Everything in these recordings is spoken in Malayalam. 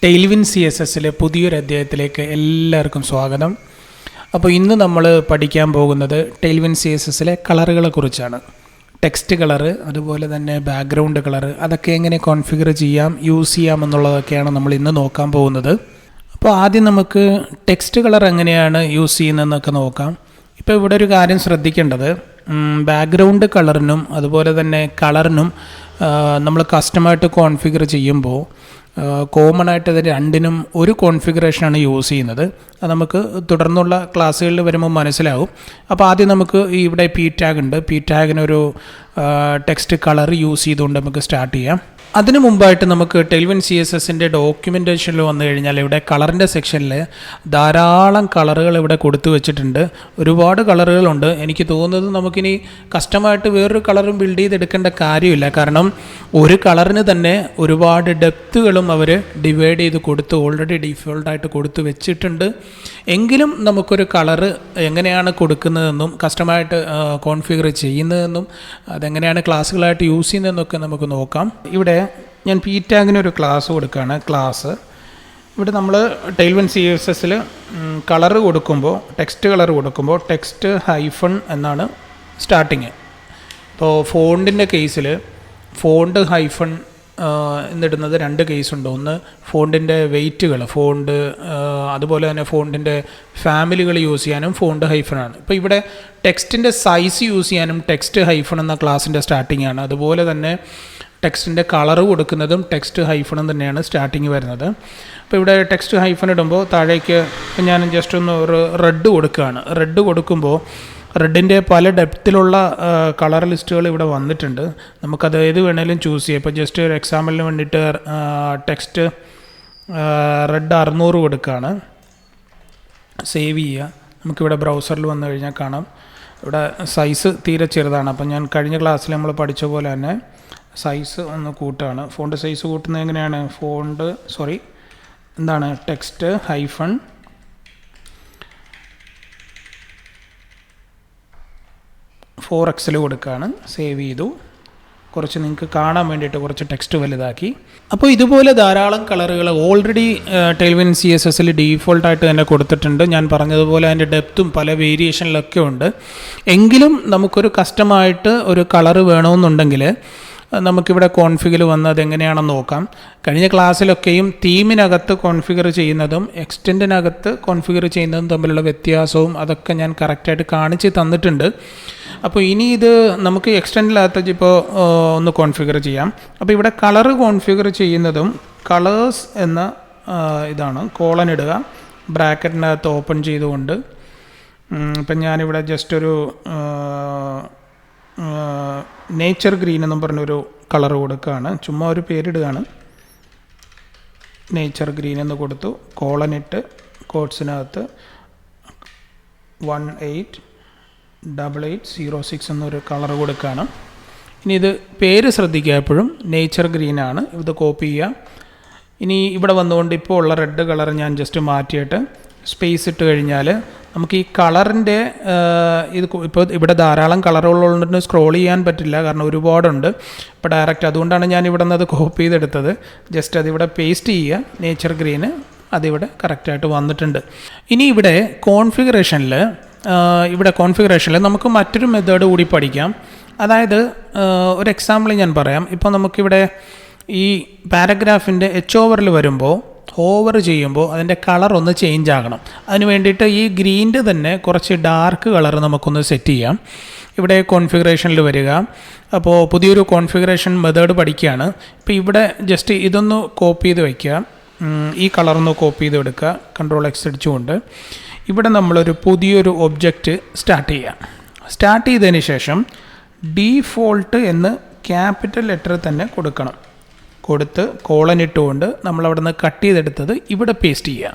ടെയിൽവിൻ CSSലെ പുതിയൊരു അധ്യായത്തിലേക്ക് എല്ലാവർക്കും സ്വാഗതം. അപ്പോൾ ഇന്ന് നമ്മൾ പഠിക്കാൻ പോകുന്നത് ടെയിൽവിൻ CSSലെ കളറുകളെ കുറിച്ചാണ്. ടെക്സ്റ്റ് കളറ്, അതുപോലെ തന്നെ ബാക്ക്ഗ്രൗണ്ട് കളറ്, അതൊക്കെ എങ്ങനെ കോൺഫിഗർ ചെയ്യാം, യൂസ് ചെയ്യാം എന്നുള്ളതൊക്കെയാണ് നമ്മൾ ഇന്ന് നോക്കാൻ പോകുന്നത്. അപ്പോൾ ആദ്യം നമുക്ക് ടെക്സ്റ്റ് കളർ എങ്ങനെയാണ് യൂസ് ചെയ്യുന്നതെന്നൊക്കെ നോക്കാം. ഇപ്പോൾ ഇവിടെ ഒരു കാര്യം ശ്രദ്ധിക്കേണ്ടത്, ബാക്ക്ഗ്രൗണ്ട് കളറിനും അതുപോലെ തന്നെ കളറിനും നമ്മൾ കസ്റ്റമായിട്ട് കോൺഫിഗർ ചെയ്യുമ്പോൾ കോമൺ ആയിട്ട് ഇത് രണ്ടിനും ഒരു കോൺഫിഗറേഷനാണ് യൂസ് ചെയ്യുന്നത്. അത് നമുക്ക് തുടർന്നുള്ള ക്ലാസ്സുകളിൽ വരുമ്പോൾ മനസ്സിലാവും. അപ്പോൾ ആദ്യം നമുക്ക് ഇവിടെ പി ടാഗ് ഉണ്ട്. പി ടാഗിനൊരു ടെക്സ്റ്റ് കളർ യൂസ് ചെയ്തുകൊണ്ട് നമുക്ക് സ്റ്റാർട്ട് ചെയ്യാം. അതിനു മുമ്പായിട്ട് നമുക്ക് ടെയിൽവിൻ CSSൻ്റെ ഡോക്യുമെൻറ്റേഷനിൽ വന്നു കഴിഞ്ഞാൽ ഇവിടെ കളറിൻ്റെ സെക്ഷനിൽ ധാരാളം കളറുകൾ ഇവിടെ കൊടുത്തു വെച്ചിട്ടുണ്ട്. ഒരുപാട് കളറുകളുണ്ട്. എനിക്ക് തോന്നുന്നത് നമുക്കിനി കസ്റ്റമായിട്ട് വേറൊരു കളറും ബിൽഡ് ചെയ്തെടുക്കേണ്ട കാര്യമില്ല. കാരണം ഒരു കളറിന് തന്നെ ഒരുപാട് ഡെപ്തുകളും അവർ ഡിവൈഡ് ചെയ്ത് കൊടുത്ത് ഓൾറെഡി ഡിഫോൾട്ടായിട്ട് കൊടുത്തു വെച്ചിട്ടുണ്ട്. എങ്കിലും നമുക്കൊരു കളറ് എങ്ങനെയാണ് കൊടുക്കുന്നതെന്നും കസ്റ്റമായിട്ട് കോൺഫിഗർ ചെയ്യുന്നതെന്നും അതെങ്ങനെയാണ് ക്ലാസ്സുകളായിട്ട് യൂസ് ചെയ്യുന്നതെന്നൊക്കെ നമുക്ക് നോക്കാം. ഇവിടെ ഞാൻ പി ടാഗിനൊരു ക്ലാസ് കൊടുക്കുകയാണ്. ക്ലാസ് ഇവിടെ നമ്മൾ ടെയിൽവിൻ CSSൽ കളറ് കൊടുക്കുമ്പോൾ, ടെക്സ്റ്റ് കളർ കൊടുക്കുമ്പോൾ ടെക്സ്റ്റ് ഹൈഫൺ എന്നാണ് സ്റ്റാർട്ടിങ്. ഇപ്പോൾ ഫോണ്ടിൻ്റെ കേസിൽ ഫോണ്ട് ഹൈഫൺ എന്നിടുന്നത് രണ്ട് കേസുണ്ട്. ഒന്ന് ഫോണ്ടിൻ്റെ വെയ്റ്റുകൾ, ഫോണ്ട് അതുപോലെ തന്നെ ഫോണ്ടിൻ്റെ ഫാമിലികൾ യൂസ് ചെയ്യാനും ഫോണ്ട് ഹൈഫണാണ്. ഇപ്പോൾ ഇവിടെ ടെക്സ്റ്റിൻ്റെ സൈസ് യൂസ് ചെയ്യാനും ടെക്സ്റ്റ് ഹൈഫൺ എന്ന ക്ലാസ്സിൻ്റെ സ്റ്റാർട്ടിംഗ് ആണ്. അതുപോലെ തന്നെ ടെക്സ്റ്റിൻ്റെ കളറ് കൊടുക്കുന്നതും ടെക്സ്റ്റ് ഹൈഫണും തന്നെയാണ് സ്റ്റാർട്ടിങ് വരുന്നത്. അപ്പോൾ ഇവിടെ ടെക്സ്റ്റ് ഹൈഫൺ ഇടുമ്പോൾ താഴേക്ക് ഞാൻ ജസ്റ്റ് ഒന്ന് ഒരു റെഡ് കൊടുക്കുകയാണ്. റെഡ് കൊടുക്കുമ്പോൾ റെഡിൻ്റെ പല ഡെപ്തിലുള്ള കളർ ലിസ്റ്റുകൾ ഇവിടെ വന്നിട്ടുണ്ട്. നമുക്കത് ഏത് വേണേലും ചൂസ് ചെയ്യാം. ഇപ്പോൾ ജസ്റ്റ് ഒരു എക്സാമ്പിളിന് വേണ്ടിയിട്ട് ടെക്സ്റ്റ് റെഡ് 600 കൊടുക്കുകയാണ്. സേവ് ചെയ്യുക. നമുക്കിവിടെ ബ്രൗസറിൽ വന്നു കഴിഞ്ഞാൽ കാണാം ഇവിടെ സൈസ് തീരെ ചെറുതാണ്. അപ്പം ഞാൻ കഴിഞ്ഞ ക്ലാസ്സിൽ നമ്മൾ പഠിച്ച പോലെ തന്നെ സൈസ് ഒന്ന് കൂട്ടുകയാണ്. ഫോണ്ട് സൈസ് കൂട്ടുന്നത് എങ്ങനെയാണ്? ടെക്സ്റ്റ് ഹൈഫൺ (4x) കൊടുക്കുകയാണ്. സേവ് ചെയ്തു. കുറച്ച് നിങ്ങൾക്ക് കാണാൻ വേണ്ടിയിട്ട് കുറച്ച് ടെക്സ്റ്റ് വലുതാക്കി. അപ്പോൾ ഇതുപോലെ ധാരാളം കളറുകൾ ഓൾറെഡി ടെയിൽവിൻ CSSൽ ഡീഫോൾട്ടായിട്ട് തന്നെ കൊടുത്തിട്ടുണ്ട്. ഞാൻ പറഞ്ഞതുപോലെ അതിൻ്റെ ഡെപ്തും പല വേരിയേഷനിലൊക്കെ ഉണ്ട്. എങ്കിലും നമുക്കൊരു കസ്റ്റമായിട്ട് ഒരു കളറ് വേണമെന്നുണ്ടെങ്കിൽ നമുക്കിവിടെ കോൺഫിഗർ വന്ന് അതെങ്ങനെയാണെന്ന് നോക്കാം. കഴിഞ്ഞ ക്ലാസ്സിലൊക്കെയും തീമിനകത്ത് കോൺഫിഗർ ചെയ്യുന്നതും എക്സ്റ്റെൻഡിനകത്ത് കോൺഫിഗർ ചെയ്യുന്നതും തമ്മിലുള്ള വ്യത്യാസവും അതൊക്കെ ഞാൻ കറക്റ്റായിട്ട് കാണിച്ച് തന്നിട്ടുണ്ട്. അപ്പോൾ ഇനി ഇത് നമുക്ക് എക്സ്റ്റെൻഡിനകത്ത് ഇപ്പോൾ ഒന്ന് കോൺഫിഗർ ചെയ്യാം. അപ്പോൾ ഇവിടെ കളറ് കോൺഫിഗർ ചെയ്യുന്നതും കളേഴ്സ് എന്ന ഇതാണ്. കോളൻ ഇടുക, ബ്രാക്കറ്റിനകത്ത് ഓപ്പൺ ചെയ്തുകൊണ്ട്. ഇപ്പം ഞാനിവിടെ ജസ്റ്റ് ഒരു നേച്ചർ ഗ്രീൻ എന്നും പറഞ്ഞൊരു കളർ കൊടുക്കുകയാണ്. ചുമ്മാ ഒരു പേരിടുകയാണ്. നേച്ചർ ഗ്രീൻ എന്ന് കൊടുത്തു. കോളനിട്ട് കോഡ്സിനകത്ത് 188806 എന്നൊരു കളർ കൊടുക്കുകയാണ്. ഇനി ഇത് പേര് ശ്രദ്ധിക്കുക, എപ്പോഴും നേച്ചർ ഗ്രീനാണ്. ഇത് കോപ്പി ചെയ്യുക. ഇനി ഇവിടെ വന്നുകൊണ്ട് ഇപ്പോൾ ഉള്ള റെഡ് കളർ ഞാൻ ജസ്റ്റ് മാറ്റിയിട്ട് സ്പേസ് ഇട്ട് കഴിഞ്ഞാൽ നമുക്ക് ഈ കളറിൻ്റെ ഇപ്പോൾ ഇവിടെ ധാരാളം കളറുകളുണ്ട്. സ്ക്രോൾ ചെയ്യാൻ പറ്റില്ല കാരണം ഒരുപാടുണ്ട്. ഇപ്പോൾ ഡയറക്റ്റ് അതുകൊണ്ടാണ് ഞാൻ ഇവിടെ നിന്ന് അത് കോപ്പി ചെയ്തെടുത്തത്. ജസ്റ്റ് അതിവിടെ പേസ്റ്റ് ചെയ്യുക. നേച്ചർ ഗ്രീന് അതിവിടെ കറക്റ്റായിട്ട് വന്നിട്ടുണ്ട്. ഇനി ഇവിടെ കോൺഫിഗറേഷനിൽ നമുക്ക് മറ്റൊരു മെത്തേഡ് കൂടി പഠിക്കാം. അതായത് ഒരു എക്സാമ്പിൾ ഞാൻ പറയാം. ഇപ്പോൾ നമുക്കിവിടെ ഈ പാരഗ്രാഫിൻ്റെ ഓവറിൽ വരുമ്പോൾ ഹോവർ ചെയ്യുമ്പോൾ അതിൻ്റെ കളർ ഒന്ന് ചേഞ്ച് ആകണം. അതിന് വേണ്ടിയിട്ട് ഈ ഗ്രീൻ്റെ തന്നെ കുറച്ച് ഡാർക്ക് കളർ നമുക്കൊന്ന് സെറ്റ് ചെയ്യാം. ഇവിടെ കോൺഫിഗറേഷനിൽ വരിക. അപ്പോൾ പുതിയൊരു കോൺഫിഗറേഷൻ മെത്തേഡ് പഠിക്കുകയാണ്. ഇപ്പോൾ ഇവിടെ ജസ്റ്റ് ഇതൊന്ന് കോപ്പി ചെയ്ത് വയ്ക്കുക. ഈ കളറൊന്ന് കോപ്പി ചെയ്ത് എടുക്കുക. Ctrl+X അടിച്ചുകൊണ്ട് ഇവിടെ നമ്മളൊരു പുതിയൊരു ഒബ്ജക്റ്റ് സ്റ്റാർട്ട് ചെയ്യാം. സ്റ്റാർട്ട് ചെയ്തതിന് ശേഷം ഡീഫോൾട്ട് എന്ന് ക്യാപിറ്റൽ ലെറ്റർ തന്നെ കൊടുക്കണം. കൊടുത്ത് കോളൻ ഇട്ടുകൊണ്ട് നമ്മളവിടെ നിന്ന് കട്ട് ചെയ്തെടുത്തത് ഇവിടെ പേസ്റ്റ് ചെയ്യുക.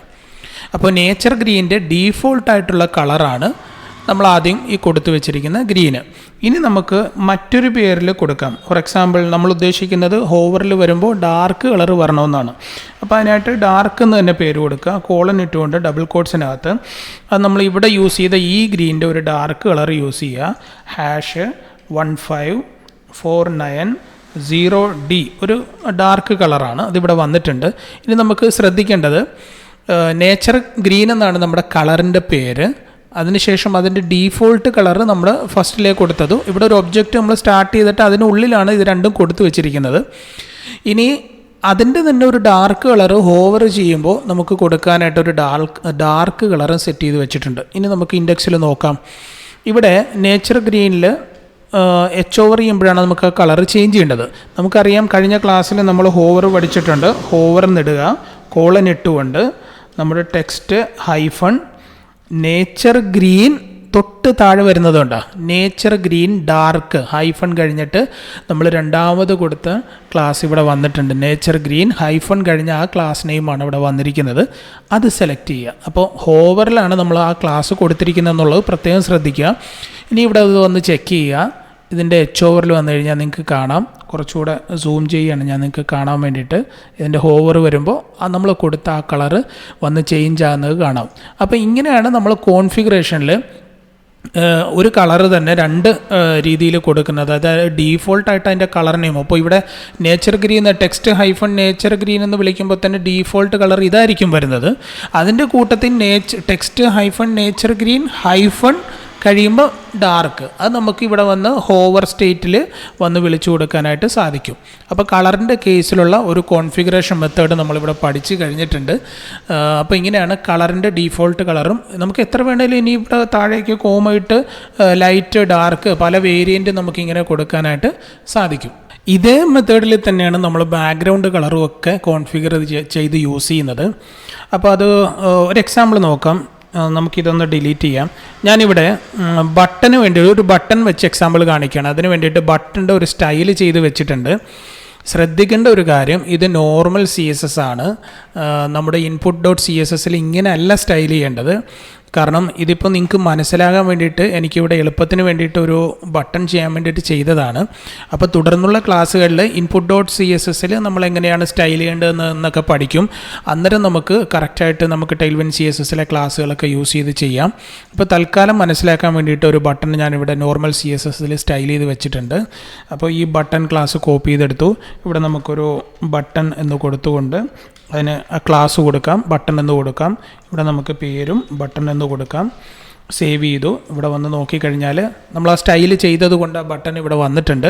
അപ്പോൾ നേച്ചർ ഗ്രീൻ്റെ ഡീഫോൾട്ടായിട്ടുള്ള കളറാണ് നമ്മൾ ആദ്യം ഈ കൊടുത്തു വെച്ചിരിക്കുന്ന ഗ്രീന്. ഇനി നമുക്ക് മറ്റൊരു പേരിൽ കൊടുക്കാം. ഫോർ എക്സാമ്പിൾ നമ്മൾ ഉദ്ദേശിക്കുന്നത് ഹോവറിൽ വരുമ്പോൾ ഡാർക്ക് കളർ വരണമെന്നാണ്. അപ്പോൾ അതിനായിട്ട് ഡാർക്ക് എന്ന് തന്നെ പേര് കൊടുക്കുക. കോളൻ ഇട്ടുകൊണ്ട് ഡബിൾ കോട്ട്സിനകത്ത് അത് നമ്മൾ ഇവിടെ യൂസ് ചെയ്ത ഈ ഗ്രീൻ്റെ ഒരു ഡാർക്ക് കളർ യൂസ് ചെയ്യുക. #1549 0D ഒരു ഡാർക്ക് കളറാണ്, അതിവിടെ വന്നിട്ടുണ്ട്. ഇനി നമുക്ക് ശ്രദ്ധിക്കേണ്ടത് നേച്ചർ ഗ്രീൻ എന്നാണ് നമ്മുടെ കളറിൻ്റെ പേര്. അതിനുശേഷം അതിൻ്റെ ഡീഫോൾട്ട് കളർ നമ്മൾ ഫസ്റ്റിലേക്ക് കൊടുത്തതും ഇവിടെ ഒരു ഒബ്ജക്റ്റ് നമ്മൾ സ്റ്റാർട്ട് ചെയ്തിട്ട് അതിനുള്ളിലാണ് ഇത് രണ്ടും കൊടുത്തു വെച്ചിരിക്കുന്നത്. ഇനി അതിൻ്റെ തന്നെ ഒരു ഡാർക്ക് കളർ ഹോവർ ചെയ്യുമ്പോൾ നമുക്ക് കൊടുക്കാനായിട്ടൊരു ഡാർക്ക് കളറും സെറ്റ് ചെയ്ത് വെച്ചിട്ടുണ്ട്. ഇനി നമുക്ക് ഇൻഡെക്സിൽ നോക്കാം. ഇവിടെ നേച്ചർ ഗ്രീനിൽ എച്ച് ഓവർ ചെയ്യുമ്പോഴാണ് നമുക്ക് ആ കളർ ചേഞ്ച് ചെയ്യേണ്ടത്. നമുക്കറിയാം, കഴിഞ്ഞ ക്ലാസ്സിൽ നമ്മൾ ഹോവർ പഠിച്ചിട്ടുണ്ട്. ഹോവർ എന്നിടുക, കോളൻ ഇട്ടുകൊണ്ട് നമ്മുടെ ടെക്സ്റ്റ് ഹൈഫൺ നേച്ചർ ഗ്രീൻ തൊട്ട് താഴെ വരുന്നതുകൊണ്ടാ നേച്ചർ ഗ്രീൻ ഡാർക്ക് ഹൈഫൺ കഴിഞ്ഞിട്ട് നമ്മൾ രണ്ടാമത് കൊടുത്ത ക്ലാസ് ഇവിടെ വന്നിട്ടുണ്ട്. നേച്ചർ ഗ്രീൻ ഹൈഫൺ കഴിഞ്ഞ ആ ക്ലാസ് നെയിമാണ് ഇവിടെ വന്നിരിക്കുന്നത്. അത് സെലക്ട് ചെയ്യുക. അപ്പോൾ ഹോവറിലാണ് നമ്മൾ ആ ക്ലാസ് കൊടുത്തിരിക്കുന്നത് എന്നുള്ളത് പ്രത്യേകം ശ്രദ്ധിക്കുക. ഇനി ഇവിടെ അത് വന്ന് ചെക്ക് ചെയ്യുക. ഇതിൻ്റെ എച്ച് ഓവറിൽ വന്നു കഴിഞ്ഞാൽ നിങ്ങൾക്ക് കാണാം, കുറച്ചുകൂടെ സൂം ചെയ്യുകയാണ് ഞാൻ നിങ്ങൾക്ക് കാണാൻ വേണ്ടിയിട്ട്. ഇതിൻ്റെ ഹോവർ വരുമ്പോൾ നമ്മൾ കൊടുത്ത ആ കളറ് വന്ന് ചേഞ്ച് ആകുന്നത് കാണാം. അപ്പോൾ ഇങ്ങനെയാണ് നമ്മൾ കോൺഫിഗറേഷനിൽ ഒരു കളറ് തന്നെ രണ്ട് രീതിയിൽ കൊടുക്കുന്നത്. അതായത് ഡീഫോൾട്ടായിട്ട് അതിൻ്റെ കളർ നെയിം. അപ്പോൾ ഇവിടെ nature green text hyphen nature green എന്ന് വിളിക്കുമ്പോൾ തന്നെ ഡീഫോൾട്ട് കളർ ഇതായിരിക്കും വരുന്നത്. അതിൻ്റെ കൂട്ടത്തിൽ text hyphen nature green hyphen കഴിയുമ്പോൾ ഡാർക്ക്, അത് നമുക്ക് ഇവിടെ വന്ന് ഹോവർ സ്റ്റേറ്റിൽ വന്ന് വിളിച്ചു കൊടുക്കാനായിട്ട് സാധിക്കും. അപ്പോൾ കളറിൻ്റെ കേസിലുള്ള ഒരു കോൺഫിഗറേഷൻ മെത്തേഡ് നമ്മളിവിടെ പഠിച്ച് കഴിഞ്ഞിട്ടുണ്ട്. അപ്പോൾ ഇങ്ങനെയാണ് കളറിൻ്റെ ഡീഫോൾട്ട് കളറും. നമുക്ക് എത്ര വേണേലും ഇനി ഇവിടെ താഴേക്ക് കോമായിട്ട് ലൈറ്റ് ഡാർക്ക് പല വേരിയൻറ്റ് നമുക്കിങ്ങനെ കൊടുക്കാനായിട്ട് സാധിക്കും. ഇതേ മെത്തേഡിൽ തന്നെയാണ് നമ്മൾ ബാക്ക്ഗ്രൗണ്ട് കളറും ഒക്കെ കോൺഫിഗർ ചെയ്ത് യൂസ് ചെയ്യുന്നത്. അപ്പോൾ അത് ഒരു എക്സാമ്പിൾ നോക്കാം. നമുക്കിതൊന്ന് ഡിലീറ്റ് ചെയ്യാം. ഞാനിവിടെ ബട്ടന് വേണ്ടി ഒരു ബട്ടൺ വെച്ച് എക്സാമ്പിൾ കാണിക്കുകയാണ്. അതിന് വേണ്ടിയിട്ട് ബട്ടൻ്റെ ഒരു സ്റ്റൈൽ ചെയ്ത് വെച്ചിട്ടുണ്ട്. ശ്രദ്ധിക്കേണ്ട ഒരു കാര്യം, ഇത് നോർമൽ CSS ആണ്. നമ്മുടെ input.cssൽ ഇങ്ങനെയല്ല സ്റ്റൈൽ ചെയ്യേണ്ടത്. കാരണം ഇതിപ്പോൾ നിങ്ങൾക്ക് മനസ്സിലാകാൻ വേണ്ടിയിട്ട് എനിക്കിവിടെ എളുപ്പത്തിന് വേണ്ടിയിട്ട് ഒരു ബട്ടൺ ചെയ്യാൻ വേണ്ടിയിട്ട് ചെയ്തതാണ്. അപ്പോൾ തുടർന്നുള്ള ക്ലാസ്സുകളിൽ input.cssൽ നമ്മൾ എങ്ങനെയാണ് സ്റ്റൈൽ ചെയ്യേണ്ടതെന്നൊക്കെ പഠിക്കും. അന്നേരം നമുക്ക് കറക്റ്റായിട്ട് നമുക്ക് Tailwind CSSലെ ക്ലാസ്സുകളൊക്കെ യൂസ് ചെയ്ത് ചെയ്യാം. ഇപ്പോൾ തൽക്കാലം മനസ്സിലാക്കാൻ വേണ്ടിയിട്ട് ഒരു ബട്ടൺ ഞാനിവിടെ നോർമൽ CSSൽ സ്റ്റൈൽ ചെയ്ത് വെച്ചിട്ടുണ്ട്. അപ്പോൾ ഈ ബട്ടൺ ക്ലാസ് കോപ്പി ചെയ്തെടുത്തു. ഇവിടെ നമുക്കൊരു ബട്ടൺ എന്ന് കൊടുത്തുകൊണ്ട് അതിന് ക്ലാസ് കൊടുക്കാം, ബട്ടൺ എന്ന് കൊടുക്കാം. ഇവിടെ നമുക്ക് പേരും ബട്ടൺ എന്ന് കൊടുക്കാം. സേവ് ചെയ്തു. ഇവിടെ വന്ന് നോക്കിക്കഴിഞ്ഞാൽ നമ്മൾ ആ സ്റ്റൈൽ ചെയ്തത് കൊണ്ട് ആ ബട്ടൺ ഇവിടെ വന്നിട്ടുണ്ട്.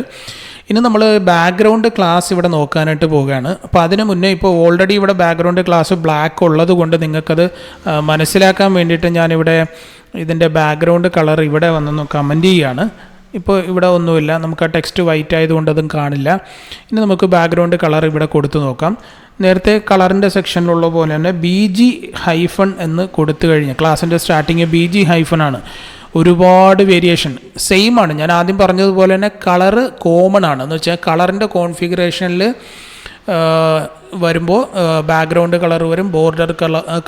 ഇനി നമ്മൾ ബാക്ക്ഗ്രൗണ്ട് ക്ലാസ് ഇവിടെ നോക്കാനായിട്ട് പോവുകയാണ്. അപ്പോൾ അതിന് മുന്നേ ഇപ്പോൾ ഓൾറെഡി ഇവിടെ ബാക്ക്ഗ്രൗണ്ട് ക്ലാസ് ബ്ലാക്ക് ഉള്ളത് കൊണ്ട് നിങ്ങൾക്കത് മനസ്സിലാക്കാൻ വേണ്ടിയിട്ട് ഞാനിവിടെ ഇതിൻ്റെ ബാക്ക്ഗ്രൗണ്ട് കളർ ഇവിടെ വന്നൊന്ന് കമൻറ്റ് ചെയ്യുകയാണ്. ഇപ്പോൾ ഇവിടെ ഒന്നുമില്ല, നമുക്ക് ആ ടെക്സ്റ്റ് വൈറ്റ് ആയതുകൊണ്ട് അതും കാണില്ല. ഇനി നമുക്ക് ബാക്ക്ഗ്രൗണ്ട് കളർ ഇവിടെ കൊടുത്തു നോക്കാം. നേരത്തെ കളറിൻ്റെ സെക്ഷനിലുള്ള പോലെ തന്നെ BG ഹൈഫൺ എന്ന് കൊടുത്തു കഴിഞ്ഞാൽ ക്ലാസ്സിൻ്റെ സ്റ്റാർട്ടിങ് BG ഹൈഫൺ ആണ്. ഒരുപാട് വേരിയേഷൻ സെയിം ആണ്. ഞാൻ ആദ്യം പറഞ്ഞതുപോലെ തന്നെ കളറ് കോമൺ ആണ്. എന്ന് വെച്ചാൽ കളറിൻ്റെ കോൺഫിഗറേഷനിൽ വരുമ്പോൾ ബാക്ക്ഗ്രൗണ്ട് കളർ വരും, ബോർഡർ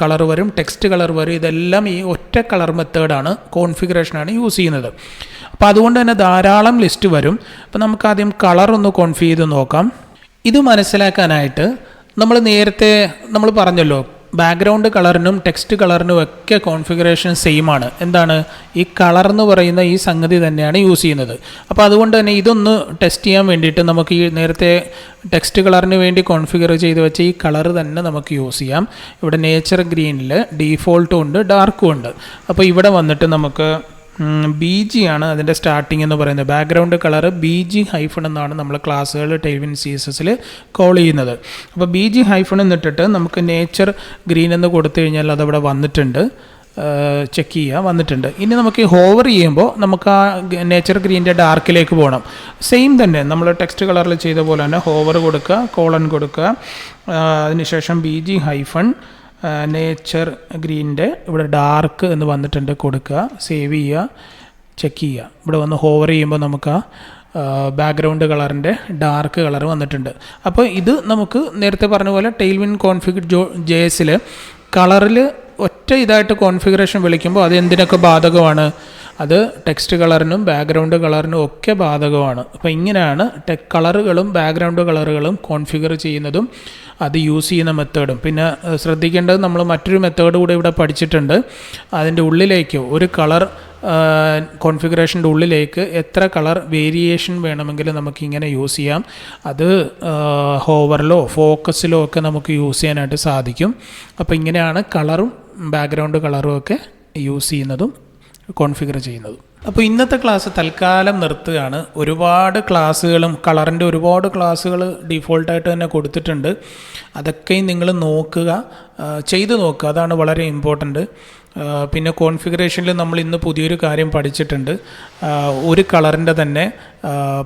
കളർ വരും, ടെക്സ്റ്റ് കളർ വരും. ഇതെല്ലാം ഈ ഒറ്റ കളർ മെത്തേഡാണ്, കോൺഫിഗറേഷനാണ് യൂസ് ചെയ്യുന്നത്. അപ്പോൾ അതുകൊണ്ട് തന്നെ ധാരാളം ലിസ്റ്റ് വരും. അപ്പോൾ നമുക്കാദ്യം കളർ ഒന്ന് കോൺഫിഗ് ചെയ്ത് നോക്കാം. ഇത് മനസ്സിലാക്കാനായിട്ട് നേരത്തെ നമ്മൾ പറഞ്ഞല്ലോ, ബാക്ക്ഗ്രൗണ്ട് കളറിനും ടെക്സ്റ്റ് കളറിനും ഒക്കെ കോൺഫിഗറേഷൻ സെയിം ആണ്. എന്താണ്, ഈ കളർ എന്ന് പറയുന്ന ഈ സംഗതി തന്നെയാണ് യൂസ് ചെയ്യുന്നത്. അപ്പോൾ അതുകൊണ്ട് തന്നെ ഇതൊന്ന് ടെസ്റ്റ് ചെയ്യാൻ വേണ്ടിയിട്ട് നമുക്ക് ഈ നേരത്തെ ടെക്സ്റ്റ് കളറിന് വേണ്ടി കോൺഫിഗർ ചെയ്ത് വെച്ച ഈ കളർ തന്നെ നമുക്ക് യൂസ് ചെയ്യാം. ഇവിടെ നേച്ചർ ഗ്രീനിൽ ഡീഫോൾട്ടും ഉണ്ട്, ഡാർക്കും ഉണ്ട്. അപ്പോൾ ഇവിടെ വന്നിട്ട് നമുക്ക് BG ആണ് അതിൻ്റെ സ്റ്റാർട്ടിങ് എന്ന് പറയുന്നത്. ബാക്ക്ഗ്രൗണ്ട് കളർ BG ഹൈഫൺ എന്നാണ് നമ്മൾ ക്ലാസ്സുകൾ Tailwind CSSൽ കോൾ ചെയ്യുന്നത്. അപ്പോൾ BG ഹൈഫൺ എന്നിട്ടിട്ട് നമുക്ക് നേച്ചർ ഗ്രീൻ എന്ന് കൊടുത്തു കഴിഞ്ഞാൽ അതവിടെ വന്നിട്ടുണ്ട്. ചെക്ക് ചെയ്യുക, വന്നിട്ടുണ്ട്. ഇനി നമുക്ക് ഹോവർ ചെയ്യുമ്പോൾ നമുക്ക് ആ നേച്ചർ ഗ്രീൻ്റെ ഡാർക്കിലേക്ക് പോകണം. സെയിം തന്നെ നമ്മൾ ടെക്സ്റ്റ് കളറിൽ ചെയ്ത പോലെ തന്നെ ഹോവർ കൊടുക്കുക, കോളൻ കൊടുക്കുക, അതിനുശേഷം BG ഹൈഫൺ നേച്ചർ ഗ്രീൻ്റെ ഇവിടെ ഡാർക്ക് എന്ന് വന്നിട്ടുണ്ട്, കൊടുക്കുക, സേവ് ചെയ്യുക, ചെക്ക് ചെയ്യുക. ഇവിടെ വന്ന് ഹോവർ ചെയ്യുമ്പോൾ നമുക്ക് ആ ബാക്ക്ഗ്രൗണ്ട് കളറിൻ്റെ ഡാർക്ക് കളർ വന്നിട്ടുണ്ട്. അപ്പോൾ ഇത് നമുക്ക് നേരത്തെ പറഞ്ഞ പോലെ Tailwind config.jsൽ കളറിൽ ഒറ്റ ഇതായിട്ട് കോൺഫിഗറേഷൻ വിളിക്കുമ്പോൾ അത് എന്തിനൊക്കെ ബാധകമാണ്? അത് ടെക്സ്റ്റ് കളറിനും ബാക്ക്ഗ്രൗണ്ട് കളറിനും ഒക്കെ ബാധകമാണ്. അപ്പോൾ ഇങ്ങനെയാണ് കളറുകളും ബാക്ക്ഗ്രൗണ്ട് കളറുകളും കോൺഫിഗർ ചെയ്യുന്നതും അത് യൂസ് ചെയ്യുന്ന മെത്തേഡും. പിന്നെ ശ്രദ്ധിക്കേണ്ടത്, നമ്മൾ മറ്റൊരു മെത്തേഡ് കൂടെ ഇവിടെ പഠിച്ചിട്ടുണ്ട്. അതിൻ്റെ ഉള്ളിലേക്ക് ഒരു കളർ കോൺഫിഗറേഷൻ്റെ ഉള്ളിലേക്ക് എത്ര കളർ വേരിയേഷൻ വേണമെങ്കിലും നമുക്കിങ്ങനെ യൂസ് ചെയ്യാം. അത് ഹോവറിലോ ഫോക്കസിലോ ഒക്കെ നമുക്ക് യൂസ് ചെയ്യാനായിട്ട് സാധിക്കും. അപ്പോൾ ഇങ്ങനെയാണ് കളറും ബാക്ക്ഗ്രൗണ്ട് കളറും ഒക്കെ യൂസ് ചെയ്യുന്നതും കോൺഫിഗർ ചെയ്യുന്നതും. അപ്പോൾ ഇന്നത്തെ ക്ലാസ് തൽക്കാലം നിർത്തുകയാണ്. ഒരുപാട് ക്ലാസ്സുകളും കളറിൻ്റെ ഒരുപാട് ക്ലാസ്സുകൾ ഡീഫോൾട്ടായിട്ട് തന്നെ കൊടുത്തിട്ടുണ്ട്. അതൊക്കെയും നിങ്ങൾ നോക്കുക, ചെയ്ത് നോക്കുക, അതാണ് വളരെ ഇമ്പോർട്ടൻറ്റ്. പിന്നെ കോൺഫിഗറേഷനിൽ നമ്മൾ ഇന്ന് പുതിയൊരു കാര്യം പഠിച്ചിട്ടുണ്ട്. ഒരു കളറിൻ്റെ തന്നെ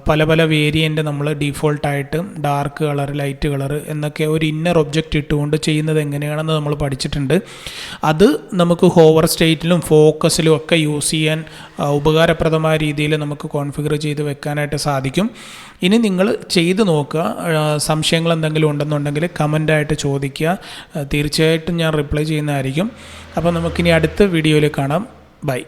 പല പല വേരിയൻ്റ് നമ്മൾ ഡീഫോൾട്ടായിട്ട് ഡാർക്ക് കളർ, ലൈറ്റ് കളർ എന്നൊക്കെ ഒരു ഇന്നർ ഒബ്ജക്റ്റ് ഇട്ടുകൊണ്ട് ചെയ്യുന്നത് എങ്ങനെയാണെന്ന് നമ്മൾ പഠിച്ചിട്ടുണ്ട്. അത് നമുക്ക് ഹോവർ സ്റ്റേറ്റിലും ഫോക്കസിലും ഒക്കെ യൂസ് ചെയ്യാൻ ഉപകാരപ്രദമായ രീതിയിൽ നമുക്ക് കോൺഫിഗർ ചെയ്ത് വെക്കാനായിട്ട് സാധിക്കും. ഇനി നിങ്ങൾ ചെയ്ത് നോക്കുക. സംശയങ്ങൾ എന്തെങ്കിലും ഉണ്ടെന്നുണ്ടെങ്കിൽ കമൻ്റായിട്ട് ചോദിക്കുക. തീർച്ചയായിട്ടും ഞാൻ റിപ്ലൈ ചെയ്യുന്നതായിരിക്കും. അപ്പോൾ നമുക്കിനി അടുത്ത വീഡിയോയിൽ കാണാം. ബൈ.